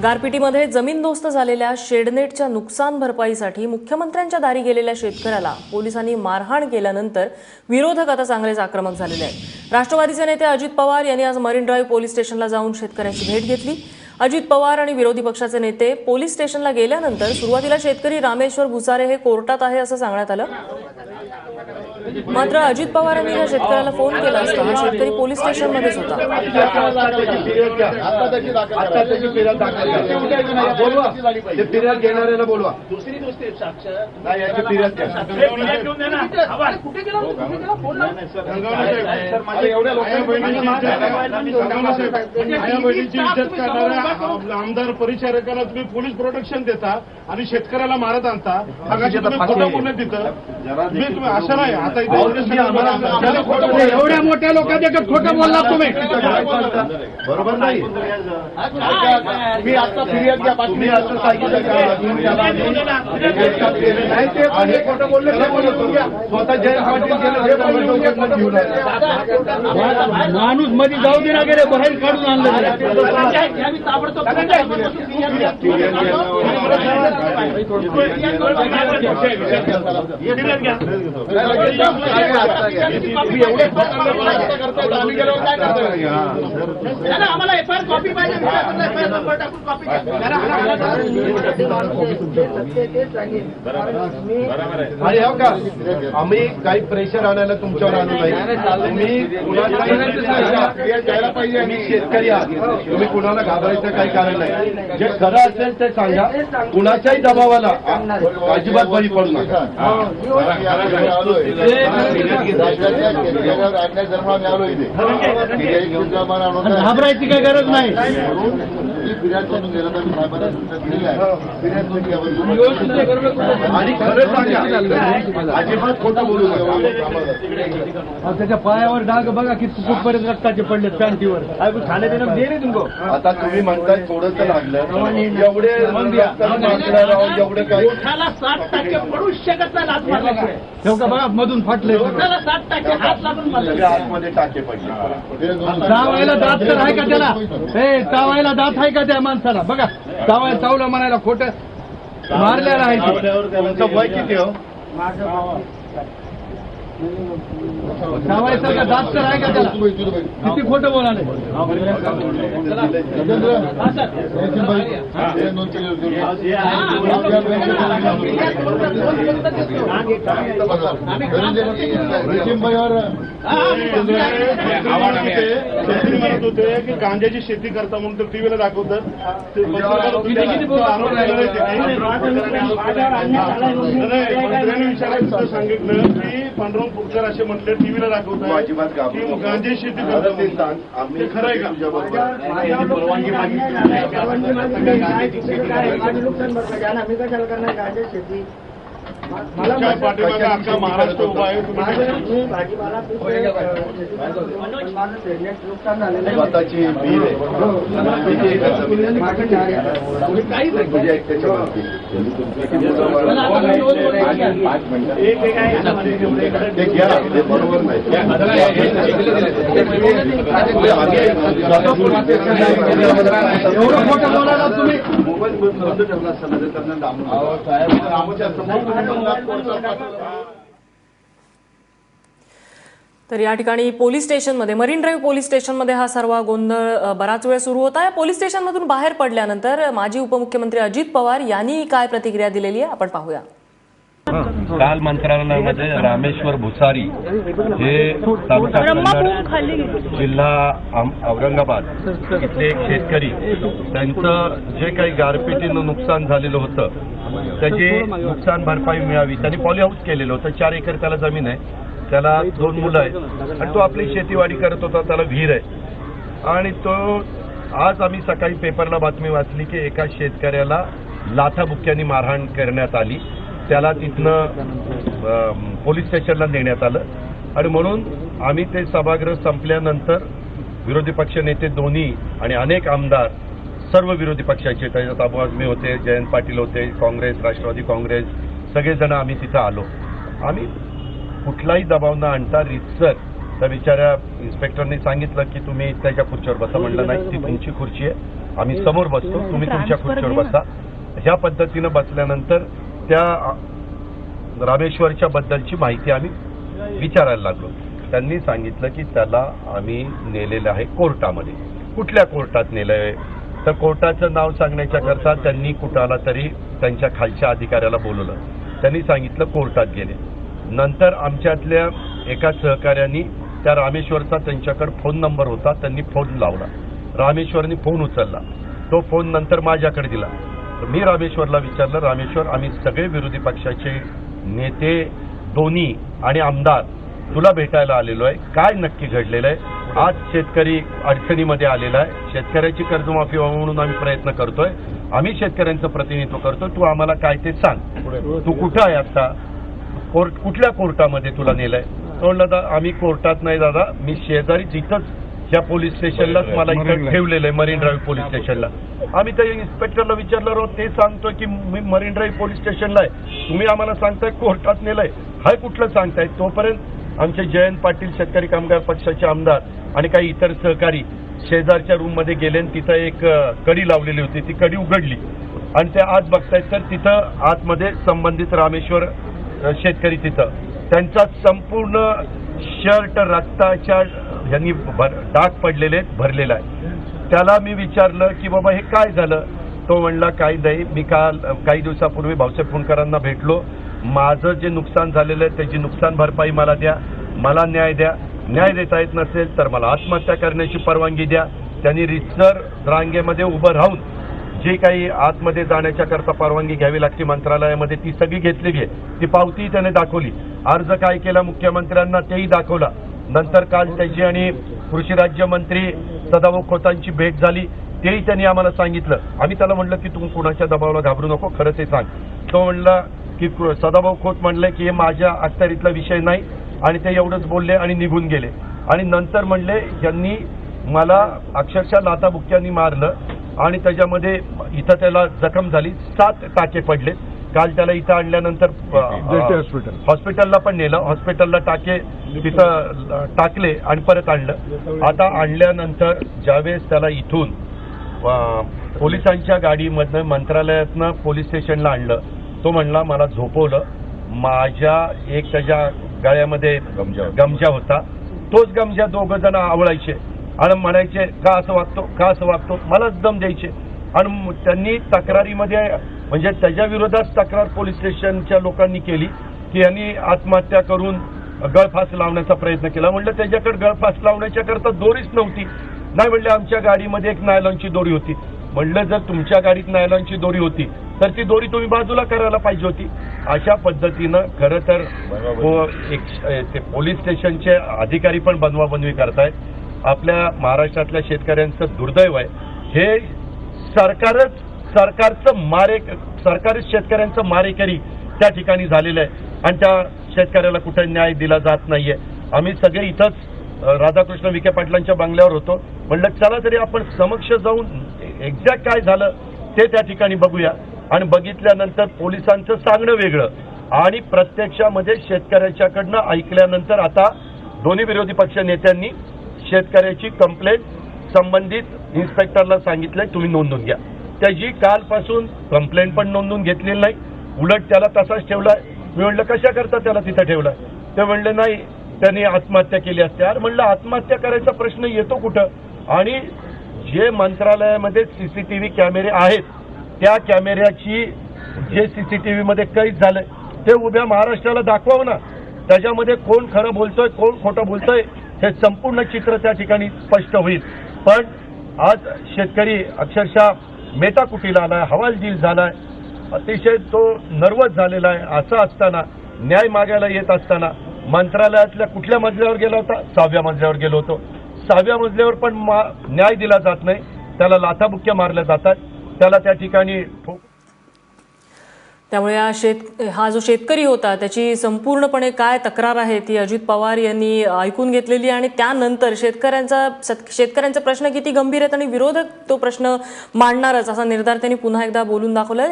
गारपिटीमध्ये जमीनदोस्त झालेल्या शेडनेटच्या नुकसान भरपाईसाठी मुख्यमंत्र्यांच्या दारी गेलेल्या शेतकऱ्याला पोलिसांनी मारहाण केल्यानंतर विरोधक आता चांगलेच आक्रमक झालेले आहेत। राष्ट्रवादीचे नेते अजित पवार यांनी आज मरीन ड्राईव्ह पोलीस स्टेशनला जाऊन शेतकऱ्यांची भेट घेतली। अजित पवार आणि विरोधी पक्षाचे नेते पोलीस स्टेशनला गेल्यानंतर सुरुवातीला शेतकरी रामेश्वर भुसारे हे कोर्टात आहे असं सांगण्यात आलं। मात्र अजित पवारांनी या शेतकऱ्याला फोन केला असता हा शेतकरी पोलीस स्टेशनमध्येच होता। आमदार परिचारकाला तुम्ही पोलीस प्रोटेक्शन देता आणि शेतकऱ्याला मारत आणता। खोटं बोलले तिथं तुम्ही असं नाही। आता एवढ्या मोठ्या लोकांच्या खोटं बोलला तुम्ही, बरोबर नाही। मी आता फिर्याद घ्या, तुम्ही असं सांगितलं खोटं बोलले स्वतः माणूस मध्ये जाऊ दे ना, गेले बाहेर काढून आणलं। आम्हाला एफआयआर कॉपी पाहिजे। आणि हो का आम्ही काही प्रेशर आणायला तुमच्यावर आलो नाही। द्यायला पाहिजे आणि शेतकरी आहात, तुम्ही कुणाला घाबरायचं काही कारण नाही। जे खरं असेल ते सांगा, कुणाच्याही दबावाला अजिबात बळी पडू नका। घाबरायची काही गरज नाही। आणि खरं सांगा, अजिबात खोटं बोलू नका। त्याच्या पायावर डाग बघा की कुठपर्यंत रक्ताचे पडले पॅन्टीवर। खाण्यापिणं दे रे तुमको। आता तुम्ही म्हणताय थोडंसं लागलं, एवढे एवढे काय 60% पडूच शकत नाही। लाच मारल्याशिवाय ठेवका बघा मधून फाटले, 60% हात लागून आतमध्ये टाके पडले। चावायला दात तर आहे का त्याला? हे चावायला दात आहे का त्या माणसाला? बघा चावलं म्हणायला खोटं मारलेलं आहे। तुमचं वय किती हो? चावायचं का दात तर आहे का त्याला? किती खोटं बोलाले। म्हणत होते की गांजाची शेती करता म्हणून तर टीव्हीला दाखवतात। विचारायचं सांगितलं की पांडुरंग पुरकर असे म्हटले टीव्हीला दाखवतात की गांजा शेती करता। आम्ही खरं आहे का? परवानगी आम्ही कशाला करणार गांजा शेती? पाठीमागे अख्खा महाराष्ट्र उभा आहे। स्वतःची बीर बरोबर नाही। एवढं खोटं बोलायला तुम्ही मोबाईल बंद ठेवला असताना तर या ठिकाणी पोलीस स्टेशनमध्ये मरीन ड्राईव्ह पोलीस स्टेशनमध्ये हा सर्व गोंधळ बराच वेळ सुरू होता। या पोलीस स्टेशनमधून बाहेर पडल्यानंतर माजी उपमुख्यमंत्री अजित पवार यांनी काय प्रतिक्रिया दिलेली आहे आपण पाहूया। काल मंत्रालयामध्ये रामेश्वर भुसारी हे तालुका कन्नड जिल्हा औरंगाबाद इथले एक शेतकरी, त्यांचं जे काही गारपिटीनं नुकसान झालेलं होतं त्याची नुकसान भरपाई मिळावी, त्यांनी पॉली हाऊस केलेलं होतं। 4 एकर त्याला जमीन आहे, त्याला 2 मुलं आहेत आणि तो आपली शेतीवाडी करत होता, त्याला विहीर आहे। आणि तो आज आम्ही सकाळी पेपरला बातमी वाचली की एका शेतकऱ्याला लाथाबुक्क्यांनी मारहाण करण्यात आली, त्याला तिथनं पोलीस स्टेशनला नेण्यात आलं। आणि म्हणून आम्ही ते सभागृह संपल्यानंतर विरोधी पक्ष नेते दोन्ही आणि अनेक आमदार, सर्व विरोधी पक्षाचे, त्याच्यात अबू आझमी होते, जयंत पाटील होते, काँग्रेस, राष्ट्रवादी काँग्रेस, सगळेजण आम्ही तिथं आलो। आम्ही कुठलाही दबाव न आणता रितसर त्या बिचाऱ्या इन्स्पेक्टरने सांगितलं की तुम्ही त्याच्या खुर्चीवर बसा. म्हणलं नाही, ती तुमची खुर्ची आहे, आम्ही समोर बसतो, तुम्ही तुमच्या खुर्चीवर बसा. ह्या पद्धतीनं बसल्यानंतर त्या रामेश्वरच्या बद्दलची माहिती आम्ही विचारायला लागलो. त्यांनी सांगितलं की त्याला आम्ही नेलेलं आहे कोर्टामध्ये. कुठल्या कोर्टात नेलंय तर कोर्टाचं नाव सांगण्याच्या त्यांनी कुठाला तरी त्यांच्या खालच्या अधिकाऱ्याला बोलवलं. त्यांनी सांगितलं कोर्टात गेले. नंतर आमच्यातल्या एका सहकार्याने त्या रामेश्वरचा त्यांच्याकडे फोन नंबर होता, त्यांनी फोन लावला. रामेश्वरने फोन उचलला. तो फोन नंतर माझ्याकडे दिला. मी रामेश्वरला विचारलं, रामेश्वर, आम्ही सगळे विरोधी पक्षाचे नेते दोन्ही आणि आमदार तुला भेटायला आलेलो आहे, काय नक्की घडलेलं आहे? आज शेतकरी अडचणीमध्ये आलेला आहे, शेतकऱ्याची कर्जमाफी व्हावी म्हणून आम्ही प्रयत्न करतोय, आम्ही शेतकऱ्यांचं प्रतिनिधित्व करतोय, तू आम्हाला काय ते सांग. तू कुठं आहे आता? कुठल्या कोर्टामध्ये तुला नेलंय? तो म्हणला, आम्ही कोर्टात नाही दादा, मी शेजारीच इथंच ह्या पोलीस स्टेशनलाच मला इथं ठेवलेलं आहे, मरीन ड्राईव्ह पोलीस स्टेशनला. आम्ही त्या इन्स्पेक्टरला विचारलं, ते सांगतोय की मी मरीन ड्राईव्ह पोलीस स्टेशनला आहे, तुम्ही आम्हाला सांगताय कोर्टात नेलंय, हाय कुठलं सांगताय? तोपर्यंत आमचे जयंत पाटील शेतकरी कामगार पक्षाचे आमदार आणि काही इतर सहकारी शेजारच्या रूममध्ये गेले आणि तिथं एक कडी लावलेली होती. ती कडी उघडली आणि ते आज बघतायत तर तिथं आतमध्ये संबंधित रामेश्वर शेतकरी, तिथं त्यांचा संपूर्ण शर्ट रक्ताच्या यांनी डाग पडलेले भरलेला आहे. त्याला मी विचारलं की बाबा हे काय झालं? तो म्हणला काही नाही, मी काल काही दिवसापूर्वी भाऊसाहेब फुंडकरांना भेटलो, माझं जे नुकसान झालेलं आहे त्याची नुकसान भरपाई मला द्या, मला न्याय द्या, न्याय देता येत नसेल तर मला आत्महत्या करण्याची परवानगी द्या. त्यांनी रितसर रांगेमध्ये उभं राहून जी काही आतमध्ये जाण्याच्या करता परवानगी घ्यावी लागते मंत्रालयामध्ये ती सगळी घेतलेली आहे. ती पावती त्याने दाखवली. अर्ज काय केला मुख्यमंत्र्यांना तेही दाखवला. नंतर काल त्याची आणि कृषी राज्यमंत्री सदाभाऊ खोतांची भेट झाली, तेही त्यांनी आम्हाला सांगितलं. आम्ही त्याला म्हणलं की तू कुणाच्या दबावाला घाबरू नको, खरं ते सांग. तो म्हणला की सदाभाऊ खोत म्हणले की हे माझ्या अखत्यारीतला विषय नाही आणि ते एवढंच बोलले आणि निघून गेले. आणि नंतर म्हणले यांनी मला अक्षरशः लाथाबुक्क्यांनी मारलं आणि त्याच्यामध्ये इथं त्याला जखम झाली, 7 टाके पडले. काल त्याला इथं आणल्यानंतर हॉस्पिटलला पण नेलं, हॉस्पिटलला टाके तिथं टाकले आणि परत आणलं. आता आणल्यानंतर ज्यावेळेस त्याला इथून पोलिसांच्या गाडीमधनं मंत्रालयातनं पोलीस स्टेशनला आणलं, तो म्हणला मला झोपवलं, माझ्या एक त्याच्या गळ्यामध्ये गमजा होता, तोच गमजा 2 जण आवळायचे आणि म्हणायचे का असं वागतो, का असं वागतो, मलाच दम द्यायचे. आणि त्यांनी तक्रारीमध्ये म्हणजे त्याच्या विरोधात तक्रार पोलीस स्टेशनच्या लोकांनी केली की यांनी आत्महत्या करून गळफास लावण्याचा प्रयत्न केला. म्हणलं त्याच्याकडे गळफास लावण्याच्या करता दोरीच नव्हती. नाही म्हणले आमच्या गाडीमध्ये एक नायलॉनची दोरी होती. म्हणलं जर तुमच्या गाडीत नायलॉनची दोरी होती तर ती दोरी तुम्ही बाजूला करायला पाहिजे होती. अशा पद्धतीनं खरं तर ते पोलीस स्टेशनचे अधिकारी पण बनवाबनवी करतायत. आपल्या महाराष्ट्रातल्या शेतकऱ्यांचं दुर्दैव आहे. हे सरकारच शेतकऱ्यांचं मारेकरी त्या ठिकाणी झालेलं आहे आणि त्या शेतकऱ्याला कुठे न्याय दिला जात नाहीये. आम्ही सगळे इथंच राधाकृष्ण विखे पाटलांच्या बंगल्यावर होतो. म्हणलं चला तरी आपण समक्ष जाऊन एक्झॅक्ट काय झालं ते त्या ठिकाणी बघूया. आणि बघितल्यानंतर पोलिसांचं सांगणं वेगळं आणि प्रत्यक्षामध्ये शेतकऱ्याच्याकडनं ऐकल्यानंतर आता दोन्ही विरोधी पक्ष नेत्यांनी शेतकऱ्याची कंप्लेंट संबंधित इन्स्पेक्टरला सांगितलंय तुम्ही नोंदवून घ्या. त्याची कालपासून कंप्लेंट पण नोंदवून घेतलेली नाही, उलट त्याला तसाच ठेवलाय. मी म्हणलं कशा करता त्याला तिथं ठेवलाय? ते म्हणले नाही त्यांनी आत्महत्या केली असते. यार म्हणलं आत्महत्या करायचा प्रश्न येतो कुठं? आणि जे मंत्रालयामध्ये सीसीटीव्ही कॅमेरे आहेत त्या कॅमेऱ्याची जे सीसीटीव्ही मध्ये कैद झालंय ते उद्या महाराष्ट्राला दाखवावं ना. त्याच्यामध्ये कोण खरं बोलतोय कोण खोटं बोलतोय हे संपूर्ण चित्र त्या ठिकाणी स्पष्ट होईल. पण आज शेतकरी अक्षरशः मेटाकुटीला आलाय, हवालदिल झालाय, अतिशय तो नर्वस झालेला आहे. असं असताना न्याय मागायला येत असताना मंत्रालयातल्या कुठल्या मजल्यावर गेला होता? 6व्या मजल्यावर गेलो होतो. 6व्या मजल्यावर पण न्याय दिला जात नाही, त्याला लाथाबुक्क्या मारल्या जातात, त्याला त्या ठिकाणी त्यामुळे हा जो शेतकरी होता त्याची संपूर्णपणे काय तक्रार आहे ती अजित पवार यांनी ऐकून घेतलेली आणि त्यानंतर शेतकऱ्यांचा प्रश्न किती गंभीर आहेत आणि विरोधक तो प्रश्न मांडणारच असा निर्धार त्यांनी पुन्हा एकदा बोलून दाखवला.